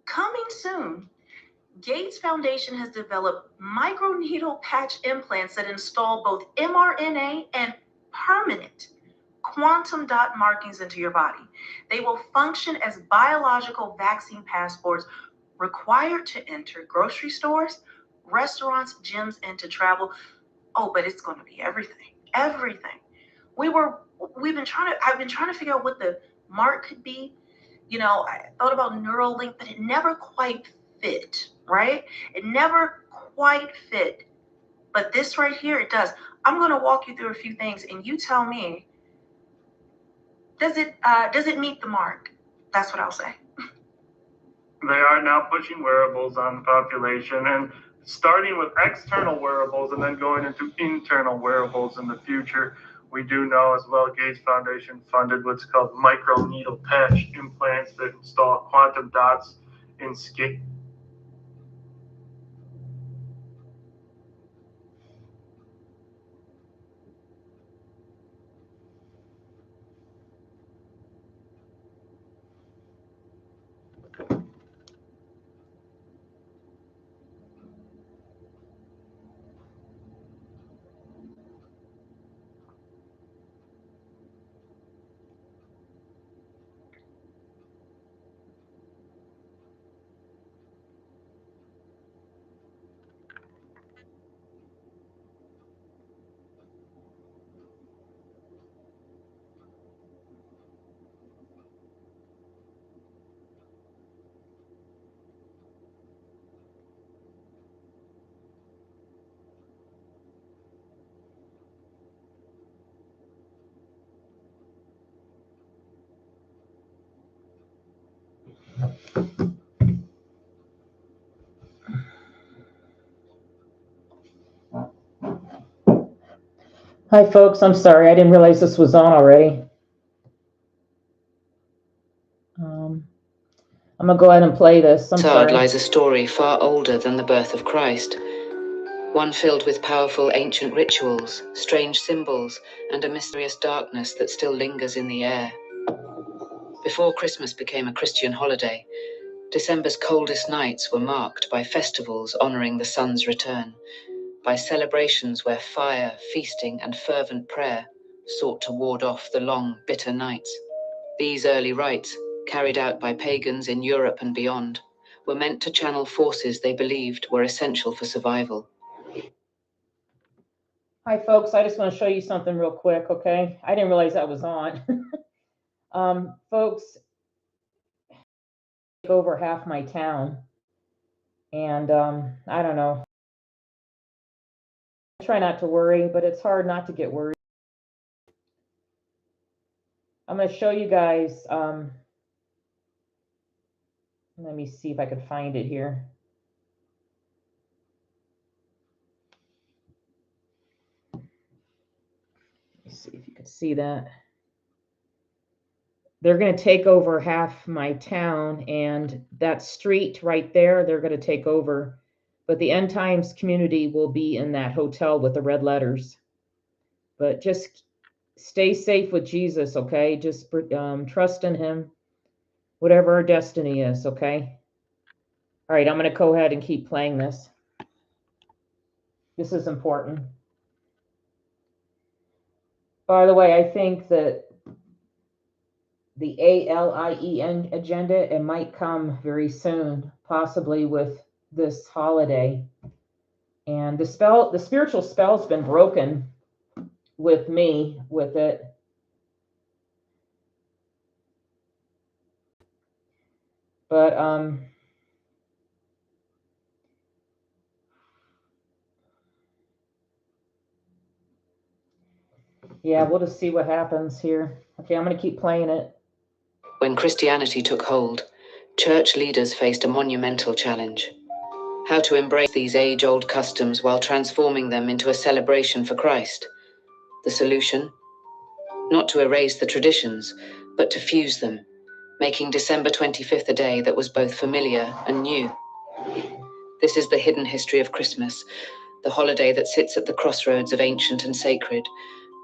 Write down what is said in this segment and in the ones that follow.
Coming soon, Gates Foundation has developed microneedle patch implants that install both mRNA and permanent quantum dot markings into your body. They will function as biological vaccine passports required to enter grocery stores, restaurants, gyms, and to travel. Oh, but it's going to be everything. Everything. I've been trying to figure out what the mark could be. You know, I thought about Neuralink, but it never quite fit, right? It never quite fit. But this right here, it does. I'm going to walk you through a few things, and you tell me, does it meet the mark? That's what I'll say. They are now pushing wearables on the population and starting with external wearables and then going into internal wearables in the future. We do know as well, Gates Foundation funded what's called microneedle patch implants that install quantum dots in skin. Hi, folks. I'm sorry. I didn't realize this was on already. I'm going to go ahead and play this. I'm sorry. Lies a story far older than the birth of Christ. One filled with powerful ancient rituals, strange symbols, and a mysterious darkness that still lingers in the air. Before Christmas became a Christian holiday, December's coldest nights were marked by festivals honoring the sun's return, by celebrations where fire, feasting, and fervent prayer sought to ward off the long, bitter nights. These early rites, carried out by pagans in Europe and beyond, were meant to channel forces they believed were essential for survival. Hi, folks. I just want to show you something real quick, okay? I didn't realize that was on. Folks, take over half my town. And I don't know. I try not to worry, but it's hard not to get worried. I'm going to show you guys. Let me see if I can find it here. Let's see if you can see that. They're going to take over half my town, and that street right there, they're going to take over. But the End Times community will be in that hotel with the red letters. But just stay safe with Jesus, okay? Just trust in him, whatever our destiny is, okay? All right, I'm going to go ahead and keep playing this. This is important. By the way, I think that the ALIEN agenda, it might come very soon, possibly with this holiday. And the spiritual spell's been broken with me with it. But yeah, we'll just see what happens here. Okay, I'm going to keep playing it. When Christianity took hold, church leaders faced a monumental challenge. How to embrace these age-old customs while transforming them into a celebration for Christ. The solution? Not to erase the traditions, but to fuse them, making December 25th a day that was both familiar and new. This is the hidden history of Christmas, the holiday that sits at the crossroads of ancient and sacred,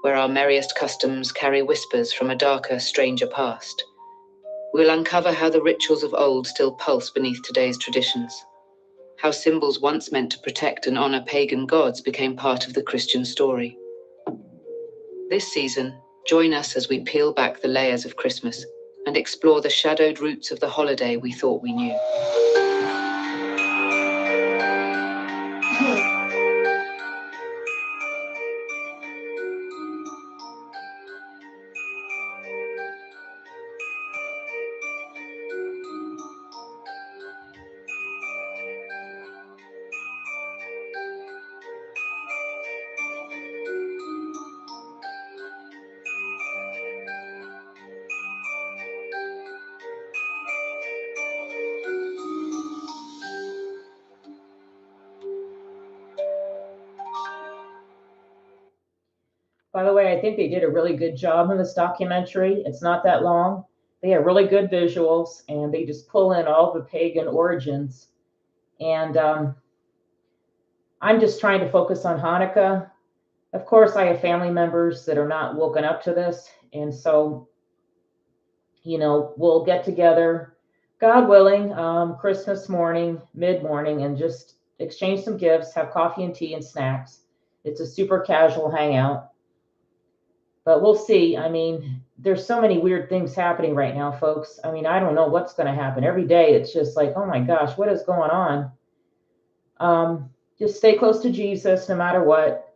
where our merriest customs carry whispers from a darker, stranger past. We'll uncover how the rituals of old still pulse beneath today's traditions, how symbols once meant to protect and honor pagan gods became part of the Christian story. This season, join us as we peel back the layers of Christmas and explore the shadowed roots of the holiday we thought we knew. By the way, I think they did a really good job in this documentary. It's not that long. They have really good visuals, and they just pull in all the pagan origins. And I'm just trying to focus on Hanukkah. Of course, I have family members that are not woken up to this. And so, we'll get together, God willing, Christmas morning, mid-morning, and just exchange some gifts, have coffee and tea and snacks. It's a super casual hangout. But we'll see. I mean, there's so many weird things happening right now, folks. I mean, I don't know what's going to happen. Every day, it's just like, oh my gosh, what is going on? Just stay close to Jesus, no matter what.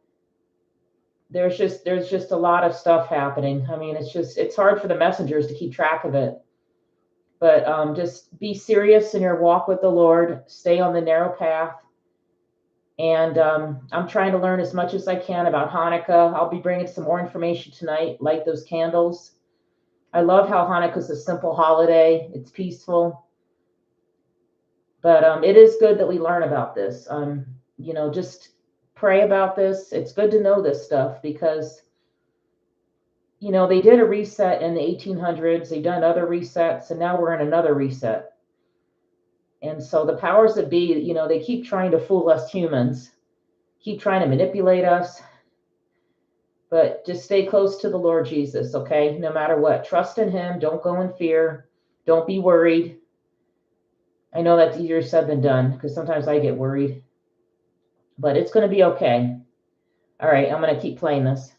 There's just a lot of stuff happening. I mean, it's hard for the messengers to keep track of it. But just be serious in your walk with the Lord. Stay on the narrow path. And I'm trying to learn as much as I can about Hanukkah. I'll be bringing some more information tonight. Light those candles. I love how Hanukkah is a simple holiday. It's peaceful. But it is good that we learn about this. Just pray about this. It's good to know this stuff because, they did a reset in the 1800s. They've done other resets, and now we're in another reset. And so the powers that be, they keep trying to fool us humans, keep trying to manipulate us. But just stay close to the Lord Jesus, okay? No matter what. Trust in him. Don't go in fear. Don't be worried. I know that's easier said than done because sometimes I get worried. But it's going to be okay. All right, I'm going to keep playing this.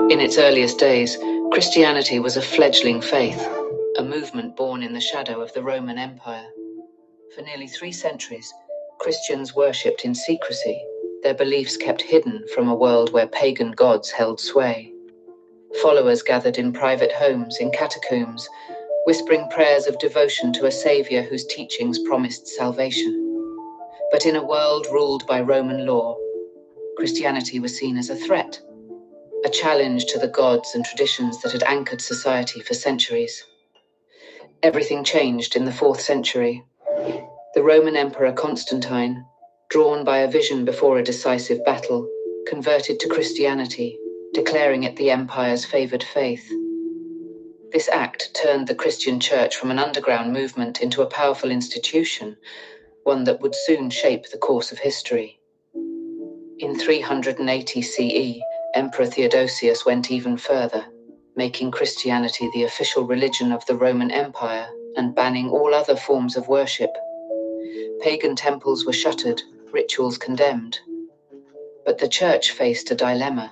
In its earliest days, Christianity was a fledgling faith, a movement born in the shadow of the Roman Empire. For nearly 3 centuries, Christians worshipped in secrecy, their beliefs kept hidden from a world where pagan gods held sway. Followers gathered in private homes, in catacombs, whispering prayers of devotion to a savior whose teachings promised salvation. But in a world ruled by Roman law, Christianity was seen as a threat, a challenge to the gods and traditions that had anchored society for centuries. Everything changed in the 4th century. The Roman Emperor Constantine, drawn by a vision before a decisive battle, converted to Christianity, declaring it the empire's favored faith. This act turned the Christian church from an underground movement into a powerful institution, one that would soon shape the course of history. In 380 CE, Emperor Theodosius went even further, making Christianity the official religion of the Roman Empire and banning all other forms of worship. Pagan temples were shuttered, rituals condemned. But the church faced a dilemma.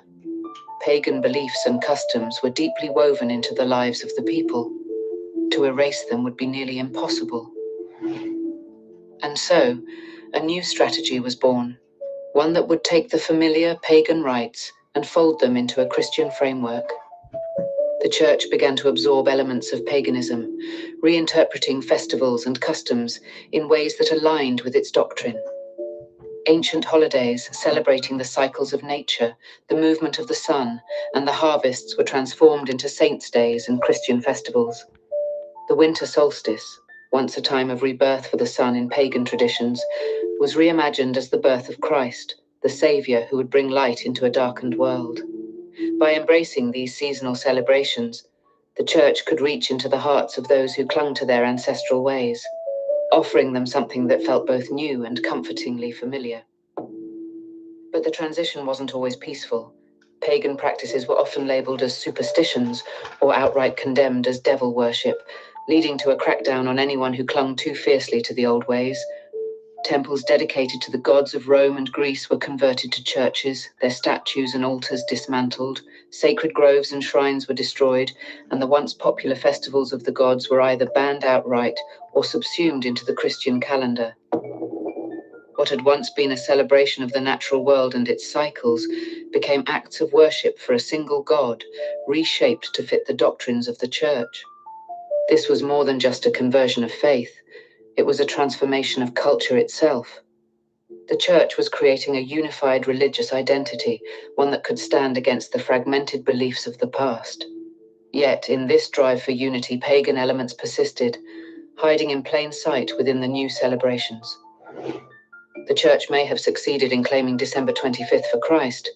Pagan beliefs and customs were deeply woven into the lives of the people. To erase them would be nearly impossible. And so, a new strategy was born, one that would take the familiar pagan rites and fold them into a Christian framework. The church began to absorb elements of paganism, reinterpreting festivals and customs in ways that aligned with its doctrine. Ancient holidays celebrating the cycles of nature, the movement of the sun, and the harvests were transformed into saints' days and Christian festivals. The winter solstice, once a time of rebirth for the sun in pagan traditions, was reimagined as the birth of Christ, the Saviour who would bring light into a darkened world. By embracing these seasonal celebrations, the Church could reach into the hearts of those who clung to their ancestral ways, offering them something that felt both new and comfortingly familiar. But the transition wasn't always peaceful. Pagan practices were often labelled as superstitions or outright condemned as devil worship, leading to a crackdown on anyone who clung too fiercely to the old ways. Temples dedicated to the gods of Rome and Greece were converted to churches, their statues and altars dismantled, sacred groves and shrines were destroyed, and the once popular festivals of the gods were either banned outright or subsumed into the Christian calendar. What had once been a celebration of the natural world and its cycles became acts of worship for a single god, reshaped to fit the doctrines of the Church. This was more than just a conversion of faith. It was a transformation of culture itself. The Church was creating a unified religious identity, one that could stand against the fragmented beliefs of the past. Yet, in this drive for unity, pagan elements persisted, hiding in plain sight within the new celebrations. The Church may have succeeded in claiming December 25th for Christ,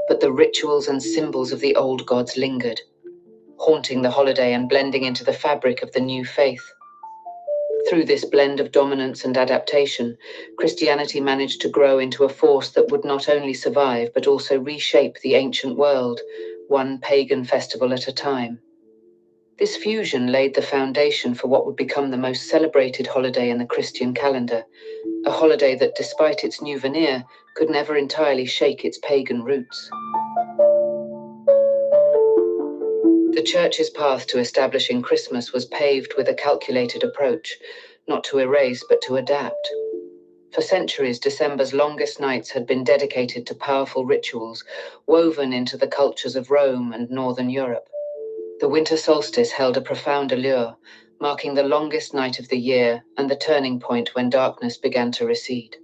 but the rituals and symbols of the old gods lingered, haunting the holiday and blending into the fabric of the new faith. Through this blend of dominance and adaptation, Christianity managed to grow into a force that would not only survive but also reshape the ancient world, one pagan festival at a time. This fusion laid the foundation for what would become the most celebrated holiday in the Christian calendar, a holiday that, despite its new veneer, could never entirely shake its pagan roots. The Church's path to establishing Christmas was paved with a calculated approach, not to erase but to adapt. For centuries, December's longest nights had been dedicated to powerful rituals woven into the cultures of Rome and Northern Europe. The winter solstice held a profound allure, marking the longest night of the year and the turning point when darkness began to recede.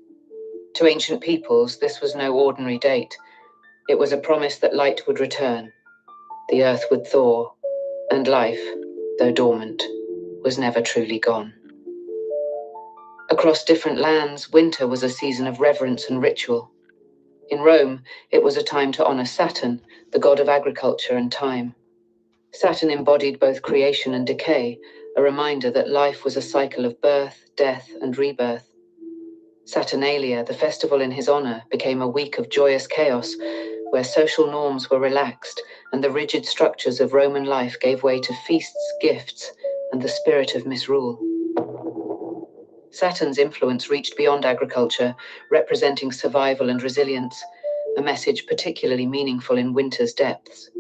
To ancient peoples, this was no ordinary date. It was a promise that light would return, the earth would thaw, and life, though dormant, was never truly gone. Across different lands, winter was a season of reverence and ritual. In Rome, it was a time to honor Saturn, the god of agriculture and time. Saturn embodied both creation and decay, a reminder that life was a cycle of birth, death, and rebirth. Saturnalia, the festival in his honor, became a week of joyous chaos, where social norms were relaxed and the rigid structures of Roman life gave way to feasts, gifts, and the spirit of misrule. Saturn's influence reached beyond agriculture, representing survival and resilience, a message particularly meaningful in winter's depths.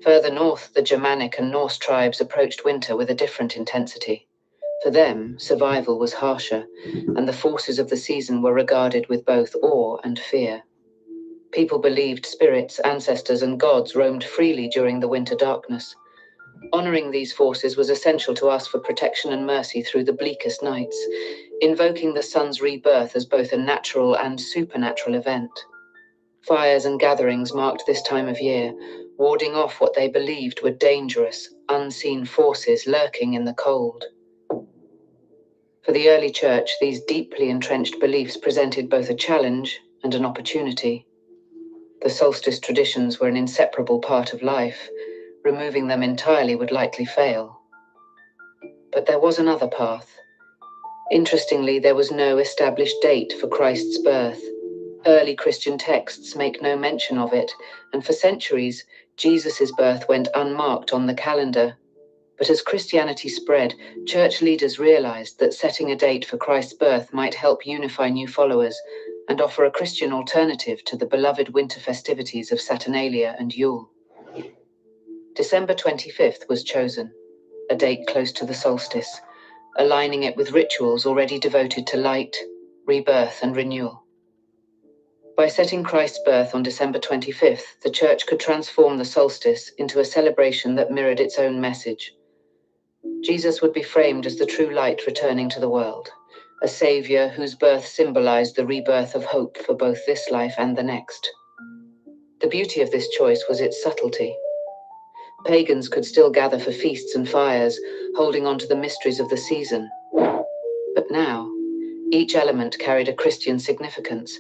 Further north, the Germanic and Norse tribes approached winter with a different intensity. For them, survival was harsher, and the forces of the season were regarded with both awe and fear. People believed spirits, ancestors, and gods roamed freely during the winter darkness. Honoring these forces was essential to ask for protection and mercy through the bleakest nights, invoking the sun's rebirth as both a natural and supernatural event. Fires and gatherings marked this time of year, warding off what they believed were dangerous, unseen forces lurking in the cold. For the early church, these deeply entrenched beliefs presented both a challenge and an opportunity. The solstice traditions were an inseparable part of life. Removing them entirely would likely fail. But there was another path. Interestingly, there was no established date for Christ's birth. Early Christian texts make no mention of it, and for centuries, Jesus' birth went unmarked on the calendar. But as Christianity spread, church leaders realized that setting a date for Christ's birth might help unify new followers and offer a Christian alternative to the beloved winter festivities of Saturnalia and Yule. December 25th was chosen, a date close to the solstice, aligning it with rituals already devoted to light, rebirth, and renewal. By setting Christ's birth on December 25th, the Church could transform the solstice into a celebration that mirrored its own message. Jesus would be framed as the true light returning to the world, a savior whose birth symbolized the rebirth of hope for both this life and the next. The beauty of this choice was its subtlety. Pagans could still gather for feasts and fires, holding on to the mysteries of the season. But now, each element carried a Christian significance,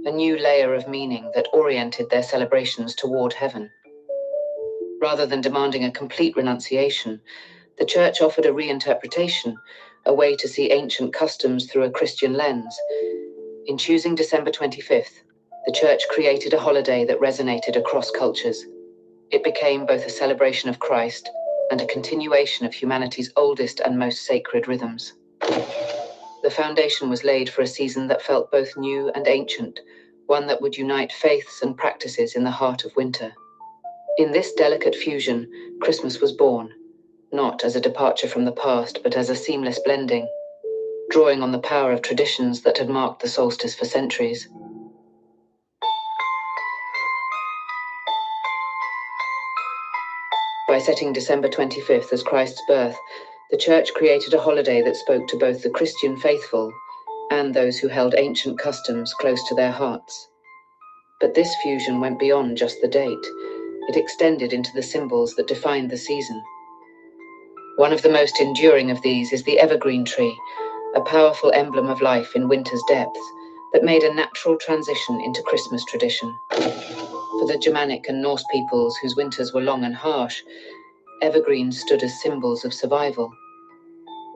a new layer of meaning that oriented their celebrations toward heaven. Rather than demanding a complete renunciation, the Church offered a reinterpretation, a way to see ancient customs through a Christian lens. In choosing December 25th, the Church created a holiday that resonated across cultures. It became both a celebration of Christ and a continuation of humanity's oldest and most sacred rhythms. The foundation was laid for a season that felt both new and ancient, one that would unite faiths and practices in the heart of winter. In this delicate fusion, Christmas was born, not as a departure from the past, but as a seamless blending, drawing on the power of traditions that had marked the solstice for centuries. By setting December 25th as Christ's birth, the Church created a holiday that spoke to both the Christian faithful and those who held ancient customs close to their hearts. But this fusion went beyond just the date. It extended into the symbols that defined the season. One of the most enduring of these is the evergreen tree, a powerful emblem of life in winter's depths that made a natural transition into Christmas tradition. For the Germanic and Norse peoples whose winters were long and harsh, evergreens stood as symbols of survival.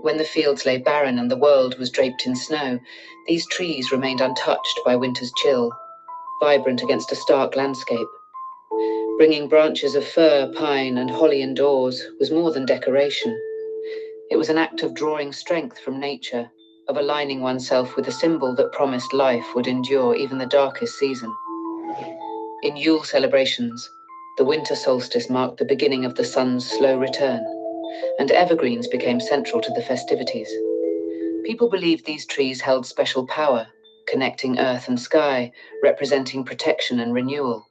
When the fields lay barren and the world was draped in snow, these trees remained untouched by winter's chill, vibrant against a stark landscape. Bringing branches of fir, pine, and holly indoors was more than decoration. It was an act of drawing strength from nature, of aligning oneself with a symbol that promised life would endure even the darkest season. In Yule celebrations, the winter solstice marked the beginning of the sun's slow return, and evergreens became central to the festivities. People believed these trees held special power, connecting earth and sky, representing protection and renewal.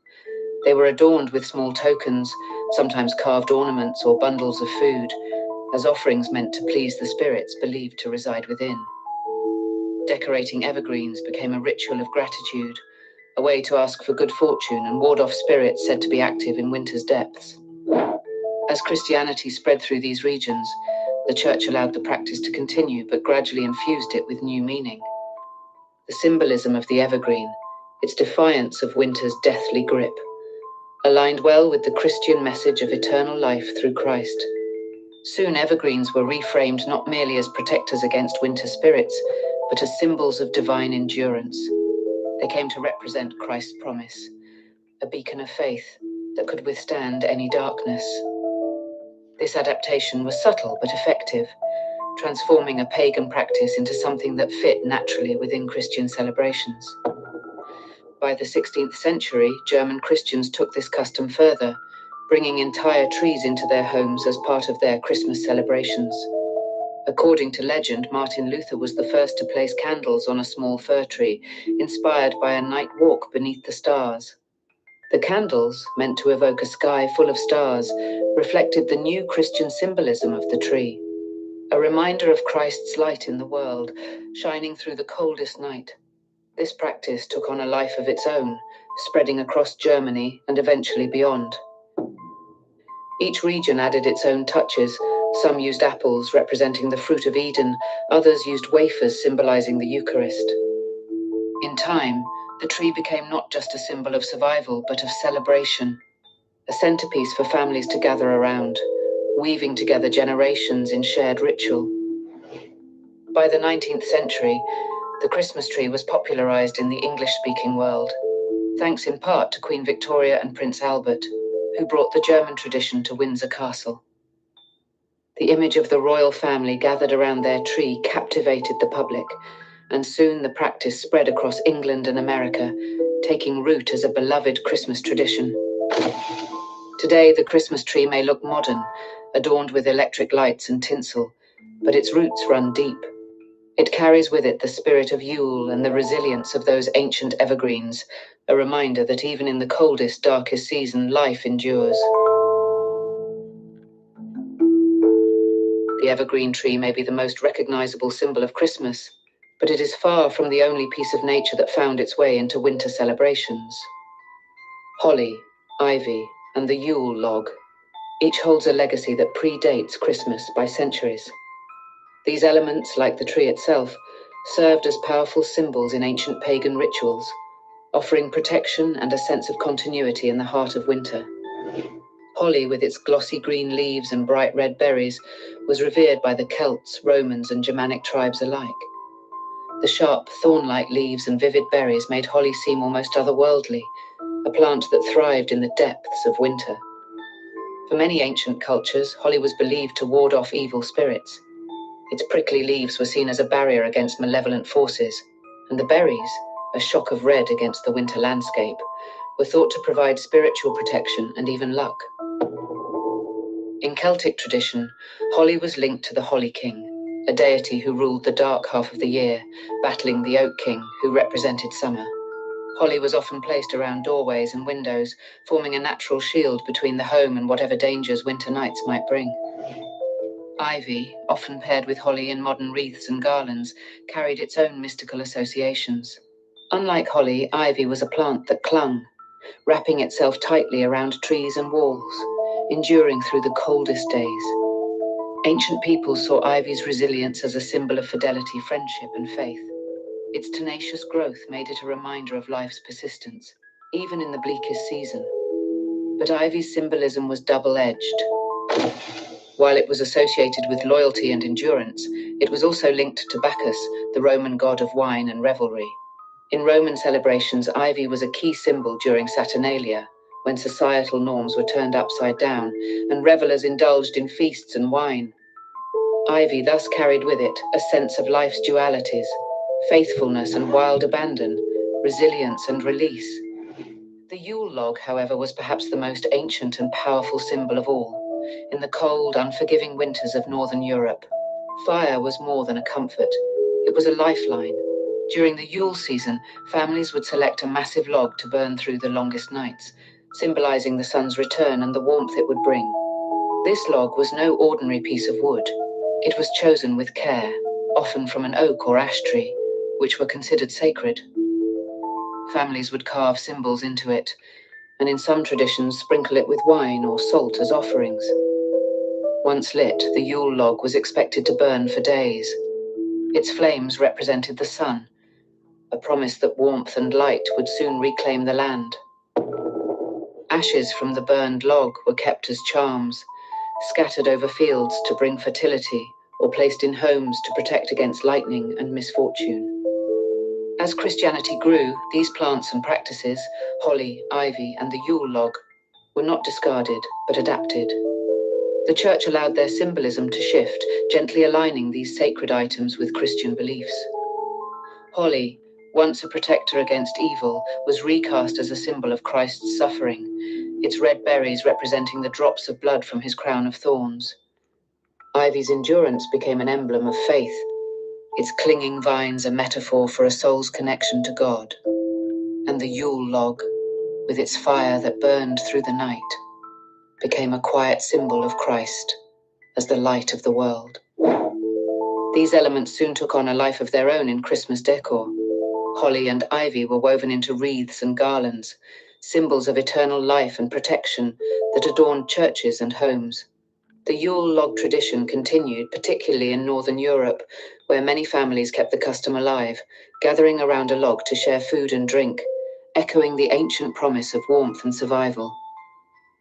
They were adorned with small tokens, sometimes carved ornaments or bundles of food, as offerings meant to please the spirits believed to reside within. Decorating evergreens became a ritual of gratitude, a way to ask for good fortune and ward off spirits said to be active in winter's depths. As Christianity spread through these regions, the Church allowed the practice to continue, but gradually infused it with new meaning. The symbolism of the evergreen, its defiance of winter's deathly grip, aligned well with the Christian message of eternal life through Christ. Soon evergreens were reframed not merely as protectors against winter spirits, but as symbols of divine endurance. They came to represent Christ's promise, a beacon of faith that could withstand any darkness. This adaptation was subtle but effective, transforming a pagan practice into something that fit naturally within Christian celebrations. By the 16th century, German Christians took this custom further, bringing entire trees into their homes as part of their Christmas celebrations. According to legend, Martin Luther was the first to place candles on a small fir tree, inspired by a night walk beneath the stars. The candles, meant to evoke a sky full of stars, reflected the new Christian symbolism of the tree, a reminder of Christ's light in the world, shining through the coldest night. This practice took on a life of its own, spreading across Germany and eventually beyond. Each region added its own touches. Some used apples representing the fruit of Eden, others used wafers symbolizing the Eucharist. In time, the tree became not just a symbol of survival, but of celebration, a centerpiece for families to gather around, weaving together generations in shared ritual. By the 19th century, the Christmas tree was popularized in the English-speaking world, thanks in part to Queen Victoria and Prince Albert, who brought the German tradition to Windsor Castle. The image of the royal family gathered around their tree captivated the public, and soon the practice spread across England and America, taking root as a beloved Christmas tradition. Today, the Christmas tree may look modern, adorned with electric lights and tinsel, but its roots run deep. It carries with it the spirit of Yule and the resilience of those ancient evergreens, a reminder that even in the coldest, darkest season, life endures. The evergreen tree may be the most recognizable symbol of Christmas, but it is far from the only piece of nature that found its way into winter celebrations. Holly, ivy, and the Yule log, Each holds a legacy that predates Christmas by centuries. These elements, like the tree itself, served as powerful symbols in ancient pagan rituals, offering protection and a sense of continuity in the heart of winter. Holly, with its glossy green leaves and bright red berries, was revered by the Celts, Romans, and Germanic tribes alike. The sharp, thorn-like leaves and vivid berries made holly seem almost otherworldly, a plant that thrived in the depths of winter. For many ancient cultures, holly was believed to ward off evil spirits. Its prickly leaves were seen as a barrier against malevolent forces, and the berries, a shock of red against the winter landscape, were thought to provide spiritual protection and even luck. In Celtic tradition, holly was linked to the Holly King, a deity who ruled the dark half of the year, battling the Oak King, who represented summer. Holly was often placed around doorways and windows, forming a natural shield between the home and whatever dangers winter nights might bring. Ivy, often paired with holly in modern wreaths and garlands, carried its own mystical associations. Unlike holly, ivy was a plant that clung, wrapping itself tightly around trees and walls, enduring through the coldest days. Ancient peoples saw ivy's resilience as a symbol of fidelity, friendship, and faith. Its tenacious growth made it a reminder of life's persistence, even in the bleakest season. But ivy's symbolism was double-edged. While it was associated with loyalty and endurance, it was also linked to Bacchus, the Roman god of wine and revelry. In Roman celebrations, ivy was a key symbol during Saturnalia, when societal norms were turned upside down and revelers indulged in feasts and wine. Ivy thus carried with it a sense of life's dualities, faithfulness and wild abandon, resilience and release. The Yule log, however, was perhaps the most ancient and powerful symbol of all. In the cold, unforgiving winters of Northern Europe, fire was more than a comfort. It was a lifeline. During the Yule season, families would select a massive log to burn through the longest nights, symbolizing the sun's return and the warmth it would bring. This log was no ordinary piece of wood. It was chosen with care, often from an oak or ash tree, which were considered sacred. Families would carve symbols into it, and in some traditions sprinkle it with wine or salt as offerings. Once lit, the Yule log was expected to burn for days. Its flames represented the sun, a promise that warmth and light would soon reclaim the land. Ashes from the burned log were kept as charms, scattered over fields to bring fertility, or placed in homes to protect against lightning and misfortune. As Christianity grew, these plants and practices, holly, ivy, and the Yule log, were not discarded, but adapted. The Church allowed their symbolism to shift, gently aligning these sacred items with Christian beliefs. Holly, once a protector against evil, was recast as a symbol of Christ's suffering, its red berries representing the drops of blood from his crown of thorns. Ivy's endurance became an emblem of faith, its clinging vines a metaphor for a soul's connection to God. And the Yule log, with its fire that burned through the night, became a quiet symbol of Christ as the light of the world. These elements soon took on a life of their own in Christmas decor. Holly and ivy were woven into wreaths and garlands, symbols of eternal life and protection that adorned churches and homes. The Yule log tradition continued, particularly in Northern Europe, where many families kept the custom alive, gathering around a log to share food and drink, echoing the ancient promise of warmth and survival.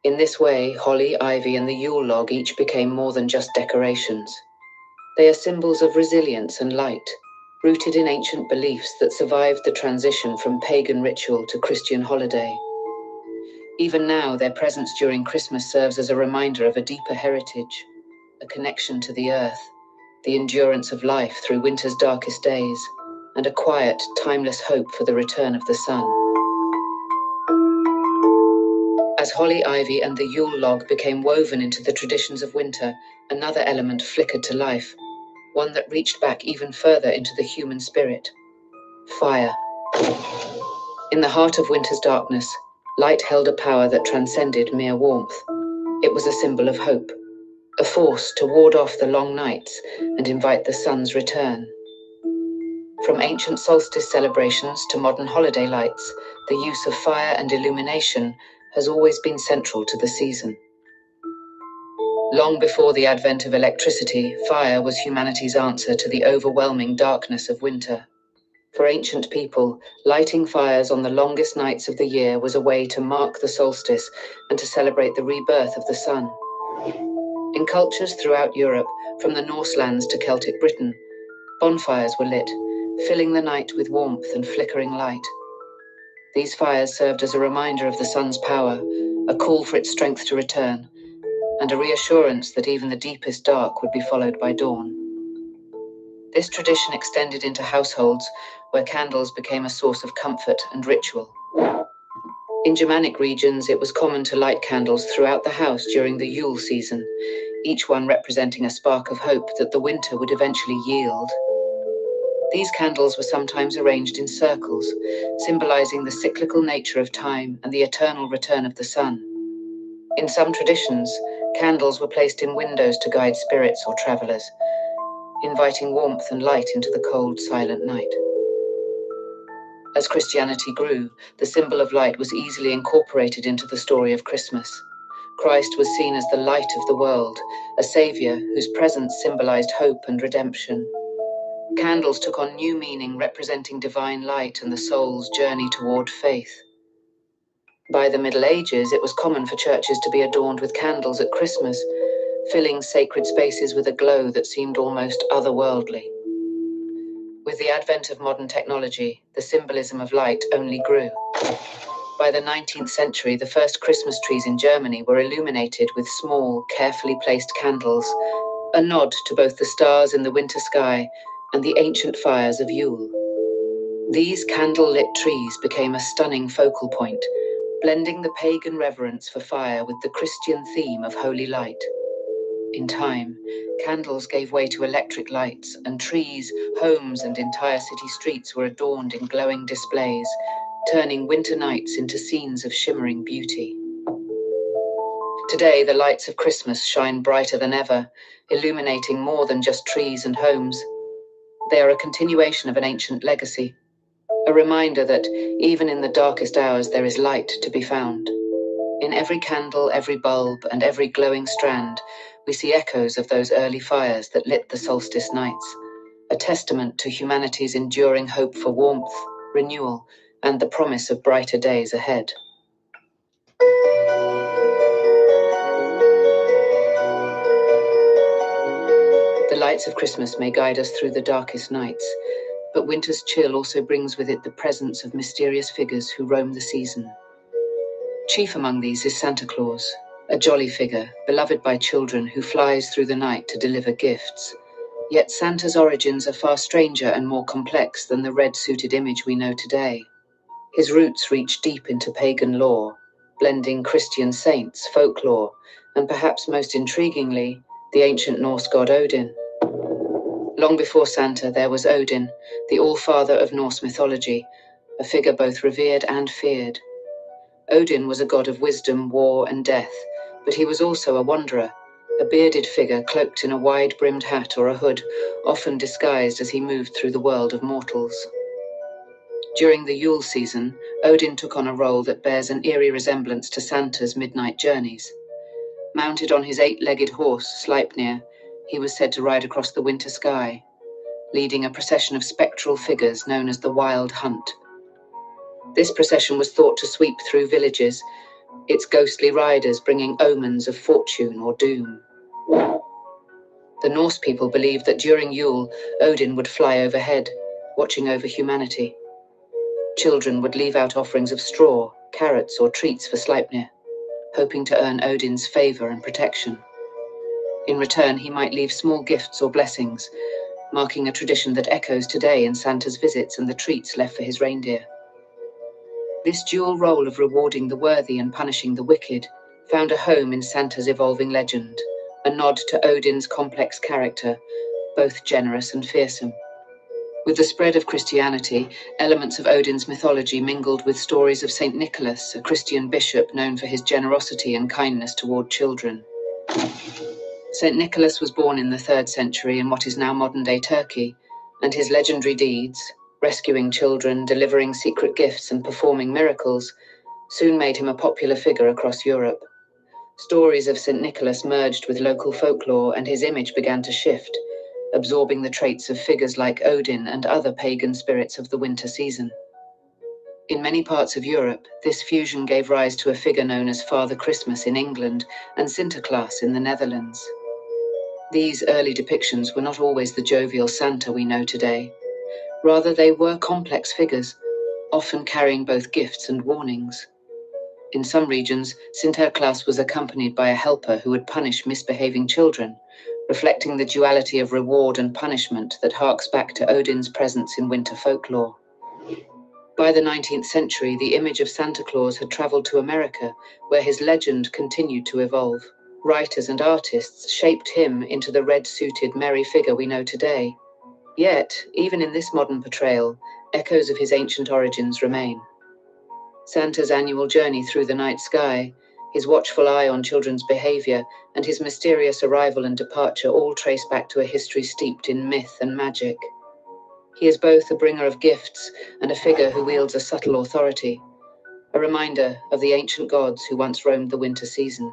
In this way, holly, ivy, and the Yule log each became more than just decorations. They are symbols of resilience and light, rooted in ancient beliefs that survived the transition from pagan ritual to Christian holiday. Even now, their presence during Christmas serves as a reminder of a deeper heritage, a connection to the earth, the endurance of life through winter's darkest days, and a quiet, timeless hope for the return of the sun. As holly, ivy, and the Yule log became woven into the traditions of winter, another element flickered to life, one that reached back even further into the human spirit: fire. In the heart of winter's darkness, light held a power that transcended mere warmth. It was a symbol of hope, a force to ward off the long nights and invite the sun's return. From ancient solstice celebrations to modern holiday lights, the use of fire and illumination has always been central to the season. Long before the advent of electricity, fire was humanity's answer to the overwhelming darkness of winter. For ancient people, lighting fires on the longest nights of the year was a way to mark the solstice and to celebrate the rebirth of the sun. In cultures throughout Europe, from the Norselands to Celtic Britain, bonfires were lit, filling the night with warmth and flickering light. These fires served as a reminder of the sun's power, a call for its strength to return, and a reassurance that even the deepest dark would be followed by dawn. This tradition extended into households where candles became a source of comfort and ritual. In Germanic regions, it was common to light candles throughout the house during the Yule season, each one representing a spark of hope that the winter would eventually yield. These candles were sometimes arranged in circles, symbolizing the cyclical nature of time and the eternal return of the sun. In some traditions, candles were placed in windows to guide spirits or travelers, inviting warmth and light into the cold, silent night. As Christianity grew, the symbol of light was easily incorporated into the story of Christmas. Christ was seen as the light of the world, a savior whose presence symbolized hope and redemption. Candles took on new meaning, representing divine light and the soul's journey toward faith. By the Middle Ages, it was common for churches to be adorned with candles at Christmas, filling sacred spaces with a glow that seemed almost otherworldly. With the advent of modern technology, the symbolism of light only grew. By the 19th century, the first Christmas trees in Germany were illuminated with small, carefully placed candles, a nod to both the stars in the winter sky and the ancient fires of Yule. These candle-lit trees became a stunning focal point, blending the pagan reverence for fire with the Christian theme of holy light. In time, candles gave way to electric lights, and trees, homes, and entire city streets were adorned in glowing displays, turning winter nights into scenes of shimmering beauty. Today, the lights of Christmas shine brighter than ever, illuminating more than just trees and homes. They are a continuation of an ancient legacy, a reminder that even in the darkest hours there is light to be found. In every candle, every bulb, and every glowing strand, we see echoes of those early fires that lit the solstice nights, a testament to humanity's enduring hope for warmth, renewal, and the promise of brighter days ahead. The lights of Christmas may guide us through the darkest nights, but winter's chill also brings with it the presence of mysterious figures who roam the season. Chief among these is Santa Claus, a jolly figure, beloved by children who flies through the night to deliver gifts. Yet Santa's origins are far stranger and more complex than the red-suited image we know today. His roots reach deep into pagan lore, blending Christian saints, folklore, and perhaps most intriguingly, the ancient Norse god Odin. Long before Santa, there was Odin, the all-father of Norse mythology, a figure both revered and feared. Odin was a god of wisdom, war, and death, but he was also a wanderer, a bearded figure cloaked in a wide-brimmed hat or a hood, often disguised as he moved through the world of mortals. During the Yule season, Odin took on a role that bears an eerie resemblance to Santa's midnight journeys. Mounted on his 8-legged horse, Sleipnir, he was said to ride across the winter sky, leading a procession of spectral figures known as the Wild Hunt. This procession was thought to sweep through villages, its ghostly riders bringing omens of fortune or doom. The Norse people believed that during Yule, Odin would fly overhead, watching over humanity. Children would leave out offerings of straw, carrots, or treats for Sleipnir, hoping to earn Odin's favor and protection. In return, he might leave small gifts or blessings, marking a tradition that echoes today in Santa's visits and the treats left for his reindeer. This dual role of rewarding the worthy and punishing the wicked found a home in Santa's evolving legend, a nod to Odin's complex character, both generous and fearsome. With the spread of Christianity, elements of Odin's mythology mingled with stories of Saint Nicholas, a Christian bishop known for his generosity and kindness toward children. Saint Nicholas was born in the 3rd century in what is now modern-day Turkey, and his legendary deeds, rescuing children, delivering secret gifts, and performing miracles, soon made him a popular figure across Europe. Stories of St. Nicholas merged with local folklore, and his image began to shift, absorbing the traits of figures like Odin and other pagan spirits of the winter season. In many parts of Europe, this fusion gave rise to a figure known as Father Christmas in England and Sinterklaas in the Netherlands. These early depictions were not always the jovial Santa we know today. Rather, they were complex figures, often carrying both gifts and warnings. In some regions, Sinterklaas was accompanied by a helper who would punish misbehaving children, reflecting the duality of reward and punishment that harks back to Odin's presence in winter folklore. By the 19th century, the image of Santa Claus had traveled to America, where his legend continued to evolve. Writers and artists shaped him into the red-suited, merry figure we know today. Yet, even in this modern portrayal, echoes of his ancient origins remain. Santa's annual journey through the night sky, his watchful eye on children's behavior, and his mysterious arrival and departure all trace back to a history steeped in myth and magic. He is both a bringer of gifts and a figure who wields a subtle authority, a reminder of the ancient gods who once roamed the winter season.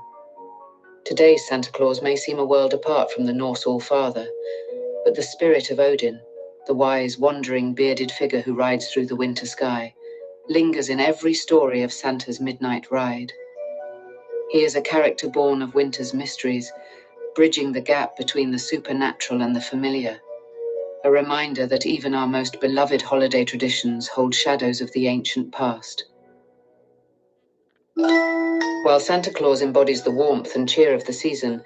Today's Santa Claus may seem a world apart from the Norse All-Father, but the spirit of Odin, the wise, wandering, bearded figure who rides through the winter sky, lingers in every story of Santa's midnight ride. He is a character born of winter's mysteries, bridging the gap between the supernatural and the familiar, a reminder that even our most beloved holiday traditions hold shadows of the ancient past. While Santa Claus embodies the warmth and cheer of the season,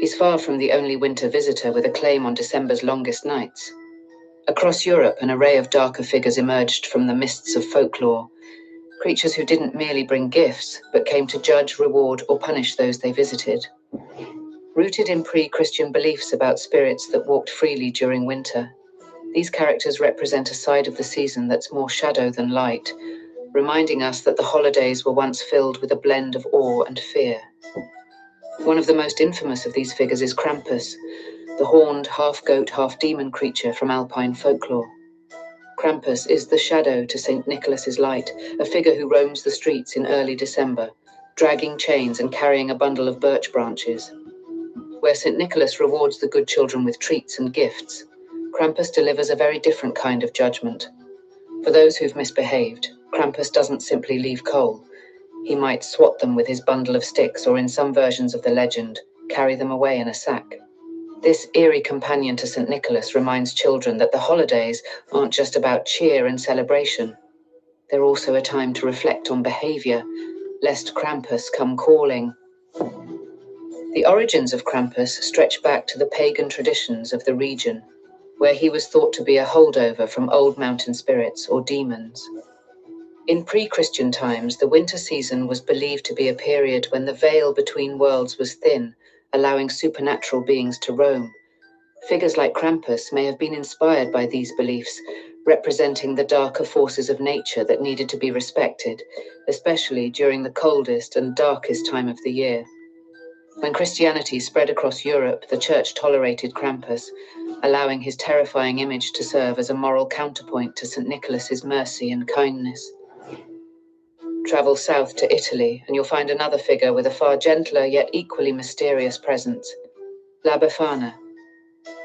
he's far from the only winter visitor with a claim on December's longest nights. Across Europe, an array of darker figures emerged from the mists of folklore, creatures who didn't merely bring gifts, but came to judge, reward, or punish those they visited. Rooted in pre-Christian beliefs about spirits that walked freely during winter, these characters represent a side of the season that's more shadow than light, reminding us that the holidays were once filled with a blend of awe and fear. One of the most infamous of these figures is Krampus, the horned, half-goat, half-demon creature from Alpine folklore. Krampus is the shadow to St. Nicholas's light, a figure who roams the streets in early December, dragging chains and carrying a bundle of birch branches. Where St. Nicholas rewards the good children with treats and gifts, Krampus delivers a very different kind of judgment. For those who've misbehaved, Krampus doesn't simply leave coal. He might swat them with his bundle of sticks, or in some versions of the legend, carry them away in a sack. This eerie companion to St. Nicholas reminds children that the holidays aren't just about cheer and celebration. They're also a time to reflect on behavior, lest Krampus come calling. The origins of Krampus stretch back to the pagan traditions of the region, where he was thought to be a holdover from old mountain spirits or demons. In pre-Christian times, the winter season was believed to be a period when the veil between worlds was thin, allowing supernatural beings to roam. Figures like Krampus may have been inspired by these beliefs, representing the darker forces of nature that needed to be respected, especially during the coldest and darkest time of the year. When Christianity spread across Europe, the Church tolerated Krampus, allowing his terrifying image to serve as a moral counterpoint to St. Nicholas's mercy and kindness. Travel south to Italy, and you'll find another figure with a far gentler yet equally mysterious presence, La Befana.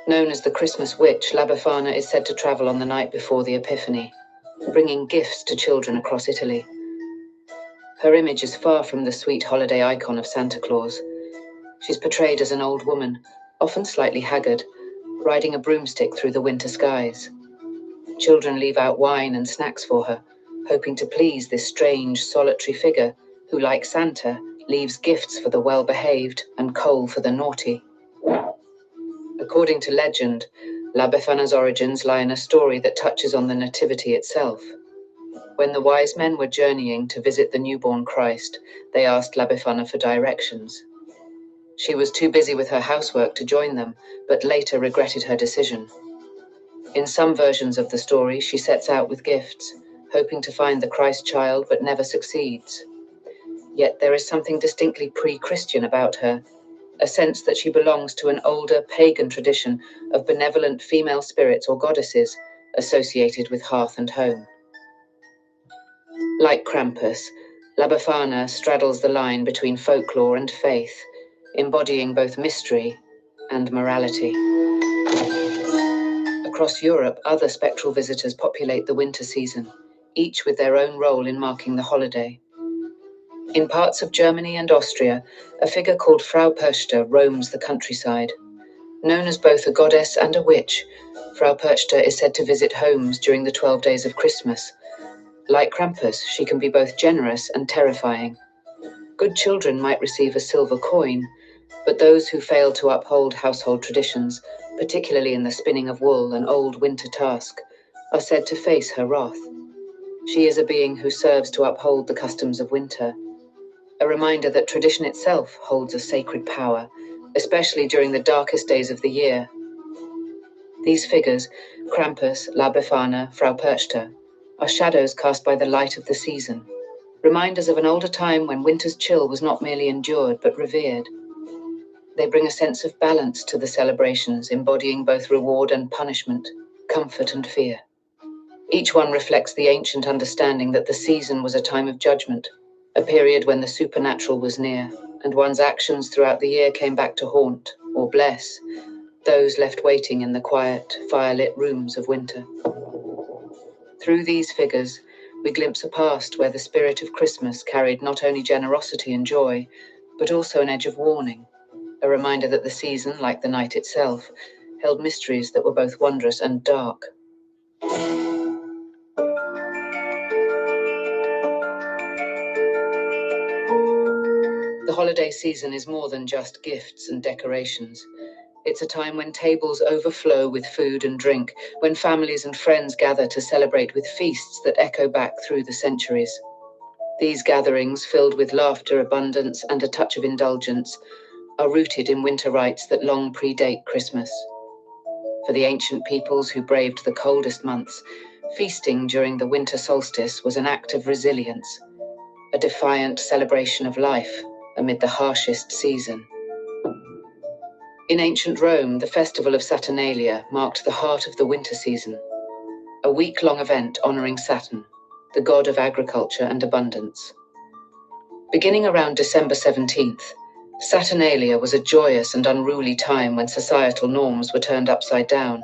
Known as the Christmas witch, La Befana is said to travel on the night before the Epiphany, bringing gifts to children across Italy. Her image is far from the sweet holiday icon of Santa Claus. She's portrayed as an old woman, often slightly haggard, riding a broomstick through the winter skies. Children leave out wine and snacks for her, hoping to please this strange, solitary figure who, like Santa, leaves gifts for the well-behaved and coal for the naughty. According to legend, La Befana's origins lie in a story that touches on the Nativity itself. When the wise men were journeying to visit the newborn Christ, they asked La Befana for directions. She was too busy with her housework to join them, but later regretted her decision. In some versions of the story, she sets out with gifts, hoping to find the Christ child, but never succeeds. Yet there is something distinctly pre-Christian about her, a sense that she belongs to an older pagan tradition of benevolent female spirits or goddesses associated with hearth and home. Like Krampus, La Befana straddles the line between folklore and faith, embodying both mystery and morality. Across Europe, other spectral visitors populate the winter season, each with their own role in marking the holiday. In parts of Germany and Austria, a figure called Frau Perchte roams the countryside. Known as both a goddess and a witch, Frau Perchte is said to visit homes during the 12 days of Christmas. Like Krampus, she can be both generous and terrifying. Good children might receive a silver coin, but those who fail to uphold household traditions, particularly in the spinning of wool, an old winter task, are said to face her wrath. She is a being who serves to uphold the customs of winter, a reminder that tradition itself holds a sacred power, especially during the darkest days of the year. These figures, Krampus, La Befana, Frau Perchte, are shadows cast by the light of the season, reminders of an older time when winter's chill was not merely endured but revered. They bring a sense of balance to the celebrations, embodying both reward and punishment, comfort and fear. Each one reflects the ancient understanding that the season was a time of judgment, a period when the supernatural was near, and one's actions throughout the year came back to haunt, or bless, those left waiting in the quiet, firelit rooms of winter. Through these figures, we glimpse a past where the spirit of Christmas carried not only generosity and joy, but also an edge of warning, a reminder that the season, like the night itself, held mysteries that were both wondrous and dark. The holiday season is more than just gifts and decorations. It's a time when tables overflow with food and drink, when families and friends gather to celebrate with feasts that echo back through the centuries. These gatherings, filled with laughter, abundance, and a touch of indulgence, are rooted in winter rites that long predate Christmas. For the ancient peoples who braved the coldest months, feasting during the winter solstice was an act of resilience, a defiant celebration of life amid the harshest season. In ancient Rome, the festival of Saturnalia marked the heart of the winter season, a week-long event honoring Saturn, the god of agriculture and abundance. Beginning around December 17th, Saturnalia was a joyous and unruly time when societal norms were turned upside down.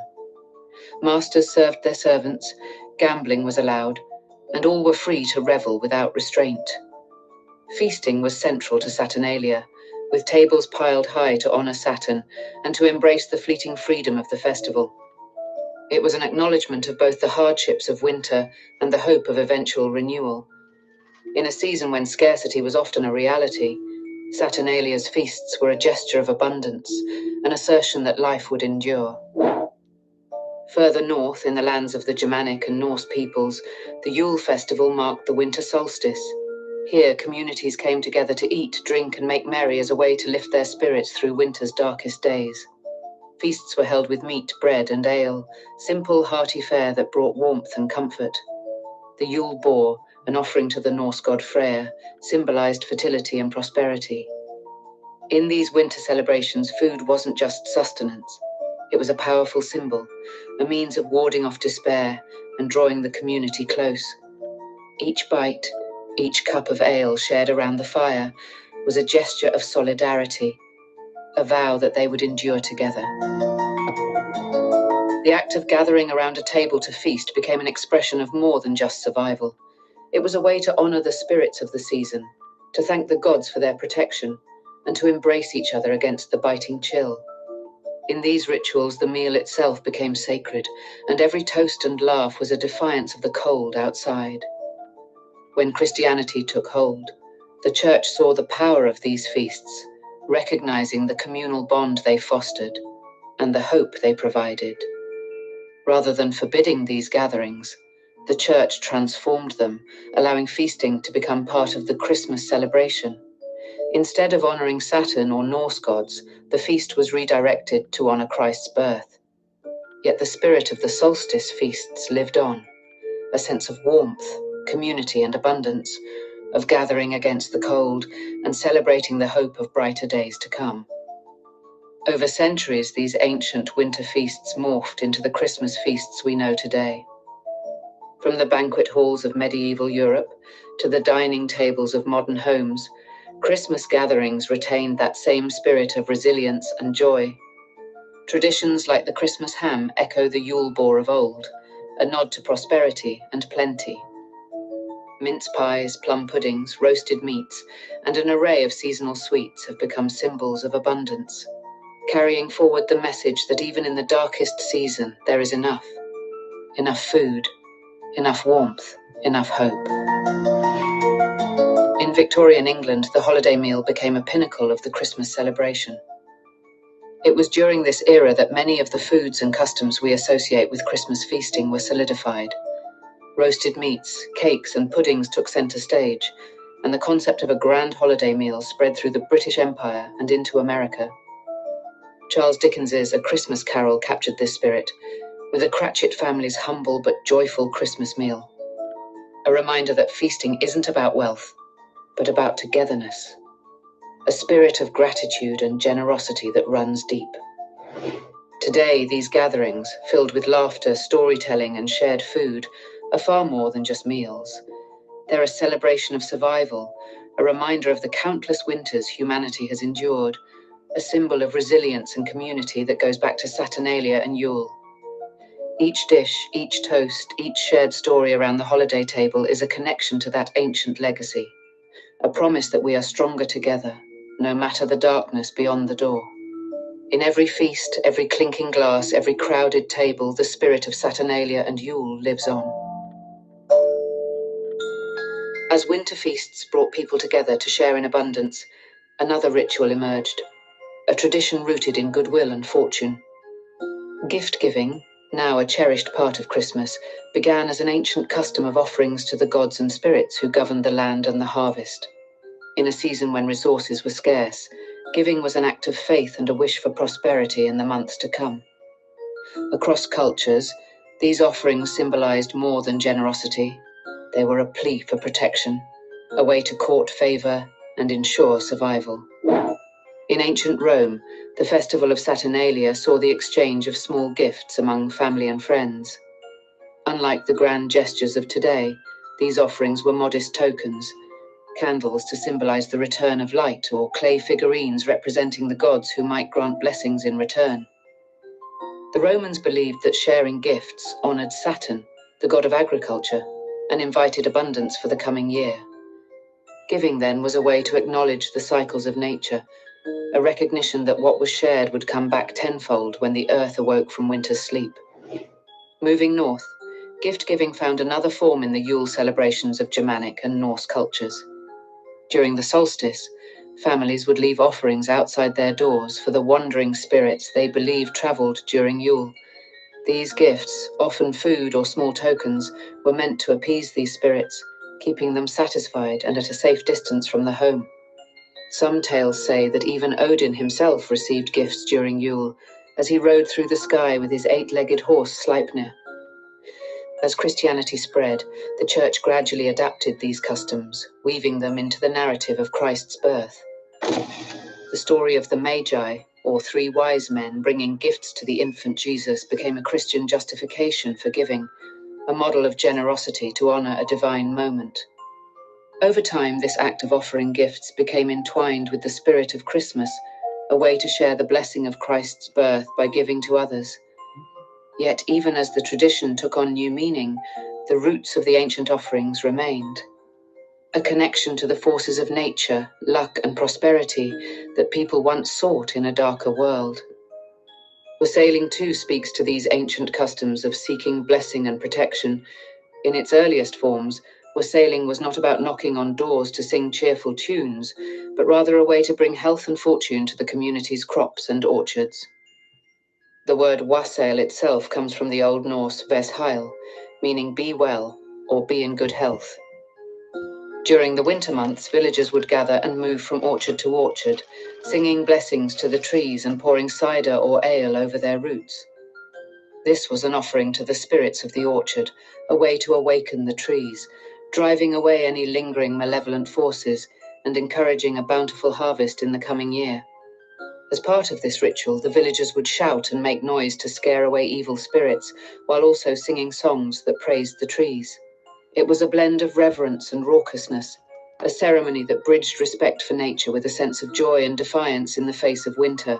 Masters served their servants, gambling was allowed, and all were free to revel without restraint. Feasting was central to Saturnalia, with tables piled high to honor Saturn and to embrace the fleeting freedom of the festival. It was an acknowledgement of both the hardships of winter and the hope of eventual renewal. In a season when scarcity was often a reality, Saturnalia's feasts were a gesture of abundance, an assertion that life would endure. Further north, in the lands of the Germanic and Norse peoples, the Yule festival marked the winter solstice. Here, communities came together to eat, drink, and make merry as a way to lift their spirits through winter's darkest days. Feasts were held with meat, bread, and ale, simple, hearty fare that brought warmth and comfort. The Yule boar, an offering to the Norse god Freyr, symbolized fertility and prosperity. In these winter celebrations, food wasn't just sustenance. It was a powerful symbol, a means of warding off despair and drawing the community close. Each bite, each cup of ale shared around the fire was a gesture of solidarity, a vow that they would endure together. The act of gathering around a table to feast became an expression of more than just survival. It was a way to honor the spirits of the season, to thank the gods for their protection, and to embrace each other against the biting chill. In these rituals, the meal itself became sacred, and every toast and laugh was a defiance of the cold outside. When Christianity took hold, the Church saw the power of these feasts, recognizing the communal bond they fostered and the hope they provided. Rather than forbidding these gatherings, the Church transformed them, allowing feasting to become part of the Christmas celebration. Instead of honoring Saturn or Norse gods, the feast was redirected to honor Christ's birth. Yet the spirit of the solstice feasts lived on, a sense of warmth, community, and abundance, of gathering against the cold and celebrating the hope of brighter days to come. Over centuries, these ancient winter feasts morphed into the Christmas feasts we know today. From the banquet halls of medieval Europe to the dining tables of modern homes, Christmas gatherings retained that same spirit of resilience and joy. Traditions like the Christmas ham echo the Yule boar of old, a nod to prosperity and plenty. Mince pies, plum puddings, roasted meats, and an array of seasonal sweets have become symbols of abundance, carrying forward the message that even in the darkest season there is enough. Enough food, enough warmth, enough hope. In Victorian England, the holiday meal became a pinnacle of the Christmas celebration. It was during this era that many of the foods and customs we associate with Christmas feasting were solidified. Roasted meats, cakes, and puddings took centre stage, and the concept of a grand holiday meal spread through the British Empire and into America. Charles Dickens's A Christmas Carol captured this spirit, with the Cratchit family's humble but joyful Christmas meal. A reminder that feasting isn't about wealth, but about togetherness. A spirit of gratitude and generosity that runs deep. Today, these gatherings, filled with laughter, storytelling, and shared food, are far more than just meals. They're a celebration of survival, a reminder of the countless winters humanity has endured, a symbol of resilience and community that goes back to Saturnalia and Yule. Each dish, each toast, each shared story around the holiday table is a connection to that ancient legacy, a promise that we are stronger together, no matter the darkness beyond the door. In every feast, every clinking glass, every crowded table, the spirit of Saturnalia and Yule lives on. As winter feasts brought people together to share in abundance, another ritual emerged, a tradition rooted in goodwill and fortune. Gift-giving, now a cherished part of Christmas, began as an ancient custom of offerings to the gods and spirits who governed the land and the harvest. In a season when resources were scarce, giving was an act of faith and a wish for prosperity in the months to come. Across cultures, these offerings symbolized more than generosity. They were a plea for protection, a way to court favor and ensure survival. In ancient Rome, the festival of Saturnalia saw the exchange of small gifts among family and friends. Unlike the grand gestures of today, these offerings were modest tokens, candles to symbolize the return of light, or clay figurines representing the gods who might grant blessings in return. The Romans believed that sharing gifts honored Saturn, the god of agriculture, and invited abundance for the coming year. Giving, then, was a way to acknowledge the cycles of nature, a recognition that what was shared would come back tenfold when the earth awoke from winter's sleep. Moving north, gift-giving found another form in the Yule celebrations of Germanic and Norse cultures. During the solstice, families would leave offerings outside their doors for the wandering spirits they believed traveled during Yule. These gifts, often food or small tokens, were meant to appease these spirits, keeping them satisfied and at a safe distance from the home. Some tales say that even Odin himself received gifts during Yule, as he rode through the sky with his 8-legged horse Sleipnir. As Christianity spread, the Church gradually adapted these customs, weaving them into the narrative of Christ's birth. The story of the Magi, or 3 wise men bringing gifts to the infant Jesus, became a Christian justification for giving, a model of generosity to honor a divine moment. Over time, this act of offering gifts became entwined with the spirit of Christmas, a way to share the blessing of Christ's birth by giving to others. Yet, even as the tradition took on new meaning, the roots of the ancient offerings remained. A connection to the forces of nature, luck, and prosperity that people once sought in a darker world. Wassailing too speaks to these ancient customs of seeking blessing and protection. In its earliest forms, wassailing was not about knocking on doors to sing cheerful tunes, but rather a way to bring health and fortune to the community's crops and orchards. The word wassail itself comes from the Old Norse vesheil, meaning be well or be in good health. During the winter months, villagers would gather and move from orchard to orchard, singing blessings to the trees and pouring cider or ale over their roots. This was an offering to the spirits of the orchard, a way to awaken the trees, driving away any lingering malevolent forces and encouraging a bountiful harvest in the coming year. As part of this ritual, the villagers would shout and make noise to scare away evil spirits, while also singing songs that praised the trees. It was a blend of reverence and raucousness, a ceremony that bridged respect for nature with a sense of joy and defiance in the face of winter.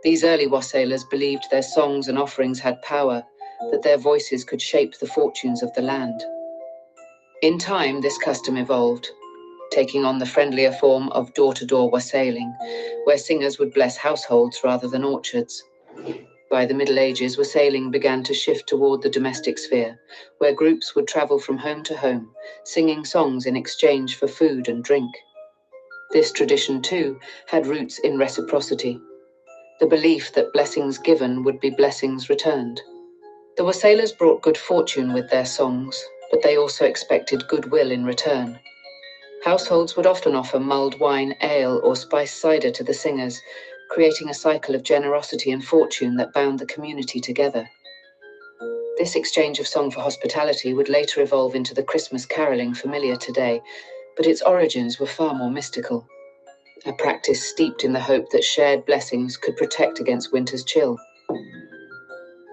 These early wassaiers believed their songs and offerings had power, that their voices could shape the fortunes of the land. In time, this custom evolved, taking on the friendlier form of door-to-door wassailing, where singers would bless households rather than orchards. By the Middle Ages, wassailing began to shift toward the domestic sphere, where groups would travel from home to home, singing songs in exchange for food and drink. This tradition, too, had roots in reciprocity, the belief that blessings given would be blessings returned. The wassailers brought good fortune with their songs, but they also expected goodwill in return. Households would often offer mulled wine, ale, or spiced cider to the singers, creating a cycle of generosity and fortune that bound the community together. This exchange of song for hospitality would later evolve into the Christmas caroling familiar today, but its origins were far more mystical, a practice steeped in the hope that shared blessings could protect against winter's chill.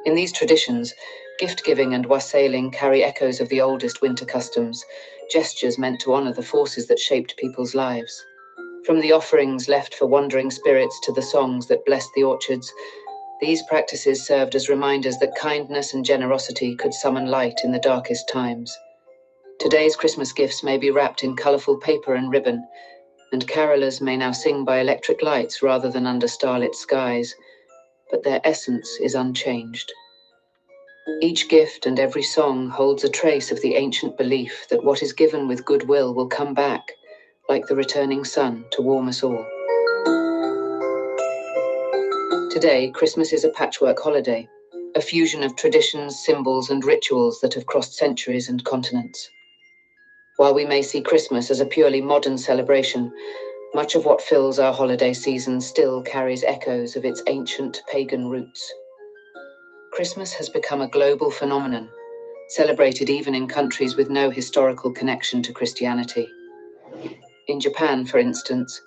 In these traditions, gift-giving and wassailing carry echoes of the oldest winter customs, gestures meant to honor the forces that shaped people's lives. From the offerings left for wandering spirits to the songs that blessed the orchards, these practices served as reminders that kindness and generosity could summon light in the darkest times. Today's Christmas gifts may be wrapped in colorful paper and ribbon, and carolers may now sing by electric lights rather than under starlit skies, but their essence is unchanged. Each gift and every song holds a trace of the ancient belief that what is given with goodwill will come back, like the returning sun, to warm us all. Today, Christmas is a patchwork holiday, a fusion of traditions, symbols, and rituals that have crossed centuries and continents. While we may see Christmas as a purely modern celebration, much of what fills our holiday season still carries echoes of its ancient pagan roots. Christmas has become a global phenomenon, celebrated even in countries with no historical connection to Christianity. In Japan, for instance,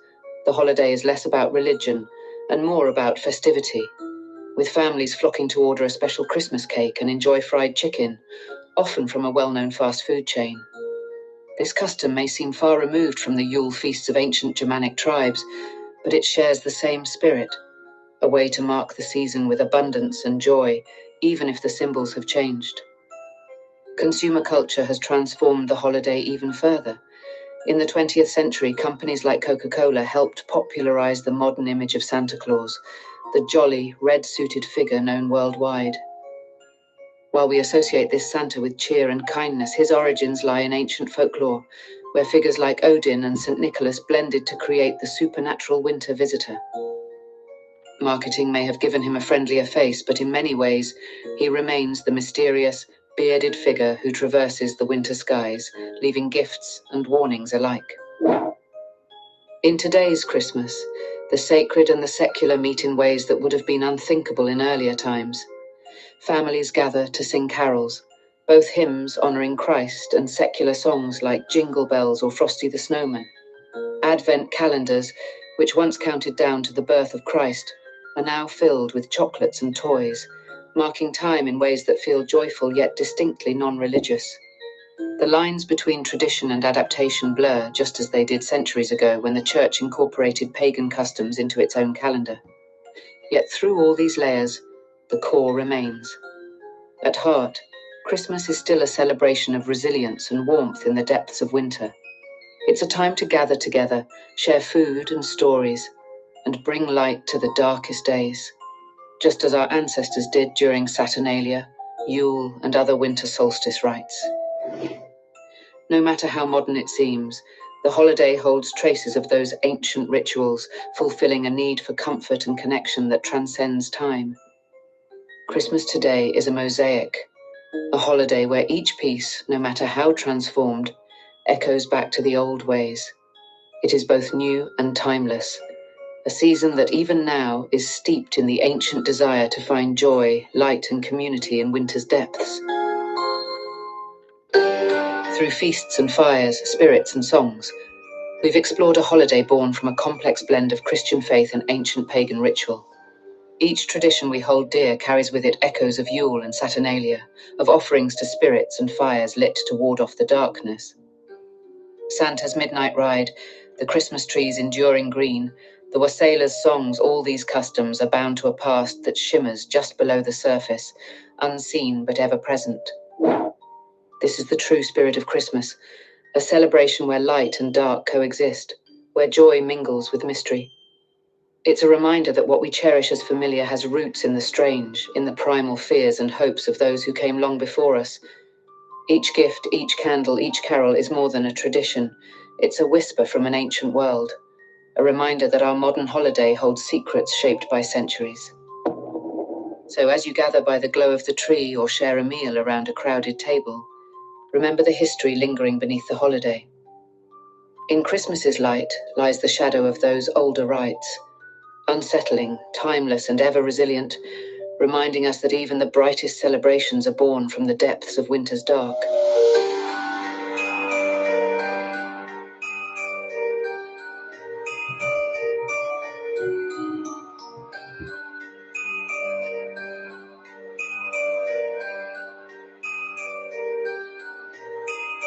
the holiday is less about religion and more about festivity, with families flocking to order a special Christmas cake and enjoy fried chicken, often from a well-known fast food chain. This custom may seem far removed from the Yule feasts of ancient Germanic tribes, but it shares the same spirit, a way to mark the season with abundance and joy, even if the symbols have changed. Consumer culture has transformed the holiday even further. In the 20th century, companies like Coca-Cola helped popularize the modern image of Santa Claus, the jolly, red-suited figure known worldwide. While we associate this Santa with cheer and kindness, his origins lie in ancient folklore, where figures like Odin and St. Nicholas blended to create the supernatural winter visitor. Marketing may have given him a friendlier face, but in many ways, he remains the mysterious, bearded figure who traverses the winter skies, leaving gifts and warnings alike. In today's Christmas, the sacred and the secular meet in ways that would have been unthinkable in earlier times. Families gather to sing carols, both hymns honoring Christ and secular songs like Jingle Bells or Frosty the Snowman. Advent calendars, which once counted down to the birth of Christ, are now filled with chocolates and toys, marking time in ways that feel joyful yet distinctly non-religious. The lines between tradition and adaptation blur, just as they did centuries ago when the church incorporated pagan customs into its own calendar. Yet through all these layers, the core remains. At heart, Christmas is still a celebration of resilience and warmth in the depths of winter. It's a time to gather together, share food and stories, and bring light to the darkest days, just as our ancestors did during Saturnalia, Yule, and other winter solstice rites. No matter how modern it seems, the holiday holds traces of those ancient rituals, fulfilling a need for comfort and connection that transcends time. Christmas today is a mosaic, a holiday where each piece, no matter how transformed, echoes back to the old ways. It is both new and timeless, a season that even now is steeped in the ancient desire to find joy, light, and community in winter's depths. Through feasts and fires, spirits and songs, We've explored a holiday born from a complex blend of Christian faith and ancient pagan ritual. Each tradition we hold dear carries with it echoes of Yule and Saturnalia, of offerings to spirits and fires lit to ward off the darkness. Santa's midnight ride, the Christmas tree's enduring green, the wassailer's songs, all these customs are bound to a past that shimmers just below the surface, unseen but ever present. This is the true spirit of Christmas, a celebration where light and dark coexist, where joy mingles with mystery. It's a reminder that what we cherish as familiar has roots in the strange, in the primal fears and hopes of those who came long before us. Each gift, each candle, each carol is more than a tradition. It's a whisper from an ancient world, a reminder that our modern holiday holds secrets shaped by centuries. So as you gather by the glow of the tree or share a meal around a crowded table, remember the history lingering beneath the holiday. In Christmas's light lies the shadow of those older rites, unsettling, timeless, and ever resilient, reminding us that even the brightest celebrations are born from the depths of winter's dark.